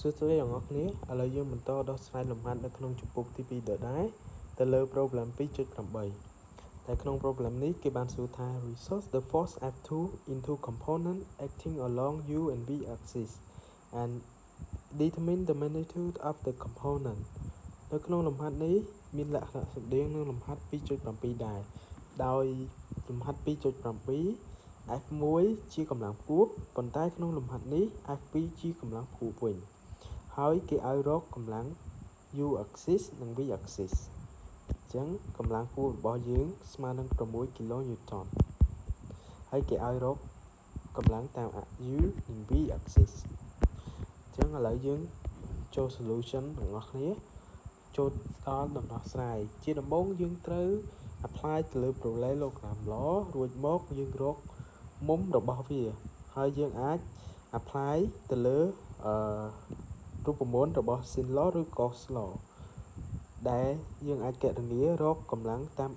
សួស្តីអ្នកនរគ្នាឥឡូវយើងបន្តដោះស្រាយលំហាត់នៅក្នុងជំពូកទី2ដដែលទៅលើ problem 2.8 តែក្នុង problem នេះគេបានសួរថា resolve the force F2 into component acting along U and V axis and determine the magnitude of the component នៅក្នុងលំហាត់នេះមានលក្ខណៈស្រដៀងនឹងលំហាត់ 2.7 ដែរដោយលំហាត់ 2.7 F1 ជាកម្លាំងផ្គួបប៉ុន្តែក្នុងលំហាត់នេះ F2 ជាកម្លាំងផ្គួបវិញហើយគេឲ្យរកកម្លាំង U axis និង V axis អញ្ចឹងកម្លាំងផ្គួបរបស់យើងស្មើនឹង6 គីឡូញូតនហើយគេឲ្យរកកម្លាំងតាម U និង V axis អញ្ចឹងឥឡូវយើងចូល solution ទាំងអស់គ្នាចូលដល់ដំណោះស្រាយជាដំបូងយើងត្រូវ apply ទៅលើ parallelogram law រួចមកយើងរកមុំរបស់វាហើយយើងអាច apply ទៅលើរូបមន្តរបស់ sin law ឬ cos law ដែលយើងអាចគណនារកកម្លាំងតាម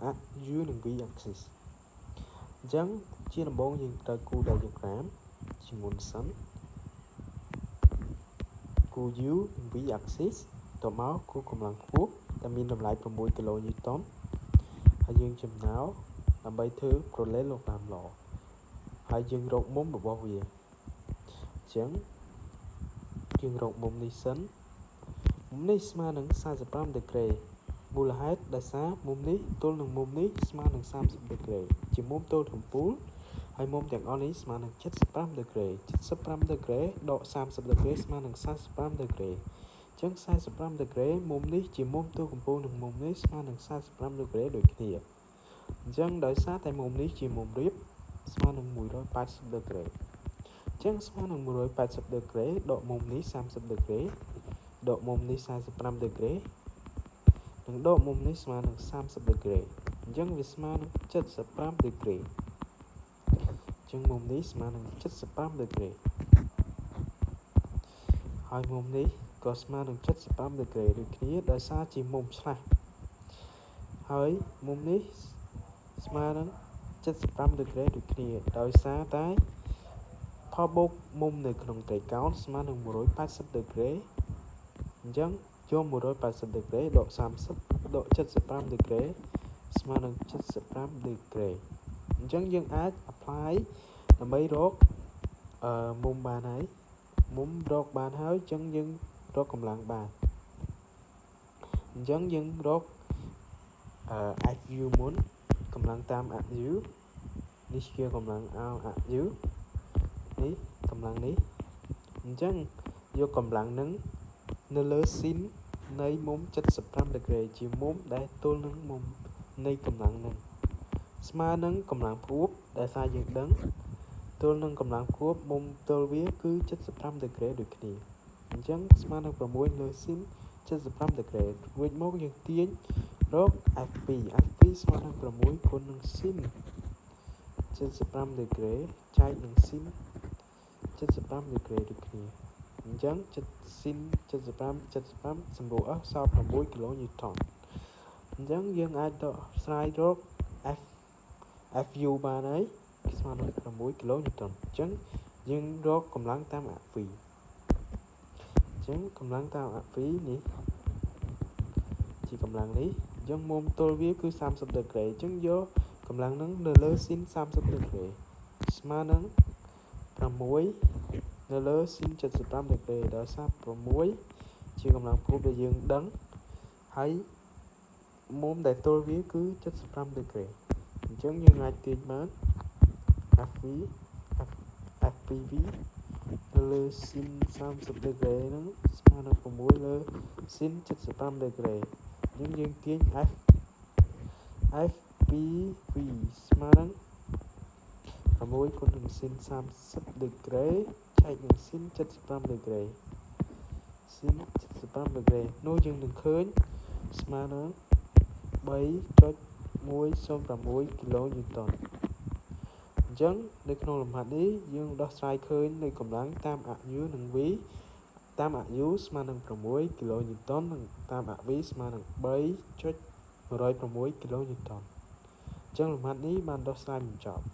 U និង V axis អញ្ចឹងជាដំបូងយើងត្រូវគូរ diagram ជាមុនសិនគូ U និង V axis តមកគូកម្លាំងផ្គួបដែលមានតម្លៃ6 គីឡូញូតនហើយយើងចំណោដើម្បីធ្វើ parallelogram law ហើយយើងរកមុំរបស់វាអញ្ចឹងយើងរកមុំនេះសិនមុំនេះស្មើនឹង45ដឺក្រេមូលហេតុដោយសារមុំនេះទល់នឹងមុំនេះស្មើនឹង30ដឺក្រេជាមុំទល់កំពូលហើយមុំទាំងអស់នេះស្មើនឹង75ដឺក្រេ75ដឺក្រេដក30ដឺក្រេស្មើនឹង45ដឺក្រេអញ្ចឹង45ដឺក្រេមុំនេះជាមុំទល់កំពូលនិងមុំនេះស្មើនឹង45ដឺក្រេដូចគ្នាអញ្ចឹងដោយសារតែមុំនេះជាមុំរាបស្មើនឹង180ដឺក្រេអញ្ចឹងស្មើនឹង180ដឺក្រេដកមុំនេះ30ដឺក្រេដកមុំនេះ45ដឺក្រេនិងដកមុំនេះស្មើនឹង30ដឺក្រេអញ្ចឹងវាស្មើនឹង75ដឺក្រេអញ្ចឹងមុំនេះស្មើនឹង75ដឺក្រេហើយមុំនេះក៏ស្មើនឹង75ដឺក្រេដូចគ្នាដោយសារជាមុំឆ្លាស់ហើយមុំនេះស្មើនឹង75ដឺក្រេដូចគ្នាដោយសារតែផលបូកមុំនៅក្នុងត្រីកោណស្មើនឹង180ដឺក្រេអញ្ចឹងយក180ដឺក្រេដក30ដក75ដឺក្រេស្មើនឹង75ដឺក្រេអញ្ចឹងយើងអាច apply ដើម្បីរកមុំបានហើយមុំរកបានហើយអញ្ចឹងយើងរកកម្លាំងបានអញ្ចឹងយើងរកFU មុនកម្លាំងតាម FU នេះជាកម្លាំង FU នេះកម្លាំងនេះអញ្ចឹងយកកម្លាំងនឹងនៅលើ sin នៃមុំ75ដឺក្រេជាមុំដែលទល់នឹងមុំនៃកម្លាំងនឹងស្មើនឹងកម្លាំងផ្គួបដែលសារយើងដឹងទល់នឹងកម្លាំងផ្គួបមុំទល់វាគឺ75ដឺក្រេដូចគ្នាអញ្ចឹងស្មើនឹង6លើ sin 75ដឺក្រេរួចមកយើងទាញរក F2 ស្មើនឹង6គុណនឹង sin 75ដឺក្រេចែកនឹង sin 75ដឺក្រេដូចគ្នាអញ្ចឹងsin 75សម្រួលអស់សល់6គីឡូញូតនអញ្ចឹងយើងអាចដកស្រាយរក FU បានហើយស្មើនឹង6គីឡូញូតនអញ្ចឹងយើងរកកម្លាំងតាម F2 អញ្ចឹងកម្លាំងតាម F2 នេះជាកម្លាំងនេះអញ្ចឹងមុំទល់វាគឺ30ដឺក្រេអញ្ចឹងយកកម្លាំងនឹងនៅលើ sin 30ដឺក្រេស្មើនឹង6នៅលើ sin 75ដឺក្រេដោយសារ6ជាកម្លាំងផ្គួបដែលយើងដឹងហើយមុំដែលទល់វាគឺ75ដឺក្រេអញ្ចឹងយើងអាចទាញបាន FPV នៅលើ sin 30ដឺក្រេហ្នឹងស្មើនឹង6លើ sin 75ដឺក្រេអញ្ចឹងយើងទាញ FPV ស្មើនឹង6គុណនឹង sin 30ដឺក្រេចែកនឹង sin 75ដឺក្រេ sin 75ដឺក្រេនោះយើងនឹងឃើញស្មើនឹង 3.106 គីឡូញូតនអញ្ចឹងនៅក្នុងលំហាត់នេះយើងដោះស្រាយឃើញនៅកម្លាំងតាម U និង V តាម U ស្មើនឹង6គីឡូញូតននិងតាម V ស្មើនឹង 3.106 គីឡូញូតនអញ្ចឹងលំហាត់នេះបានដោះស្រាយបញ្ចប់